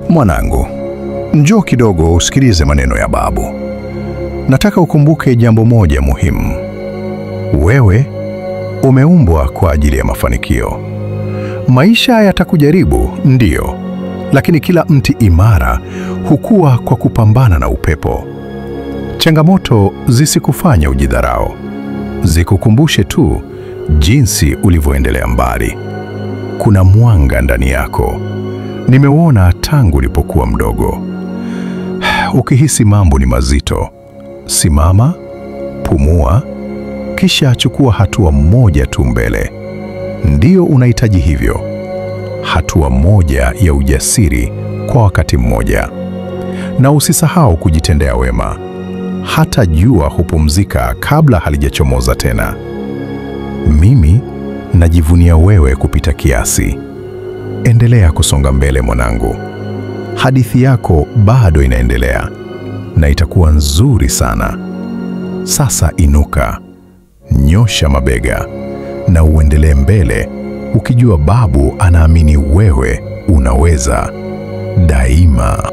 Mwanangu, njoo kidogo usikilize maneno ya babu. Nataka ukumbuke jambo moja muhimu. Wewe umeumbwa kwa ajili ya mafanikio. Maisha yatakujaribu, ndiyo, lakini kila mti imara hukua kwa kupambana na upepo. Changamoto zisikufanye ujidharau. Zikukumbushe tu jinsi ulivyoendelea mbali. Kuna mwanga ndani yako. Nimeuona tangu ulipokuwa mdogo. Ukihisi mambo ni mazito, simama, pumua, kisha chukua hatua moja tu mbele. Ndiyo unahitaji hivyo. Hatua moja ya ujasiri kwa wakati mmoja. Na usisahau kujitendea wema. Hata jua hupumzika kabla halijachomoza tena. Mimi najivunia wewe kupita kiasi. Endelea kusonga mbele mwanangu. Hadithi yako bado inaendelea na itakuwa nzuri sana. Sasa inuka, nyosha mabega na uendelee mbele, ukijua babu anaamini wewe unaweza daima.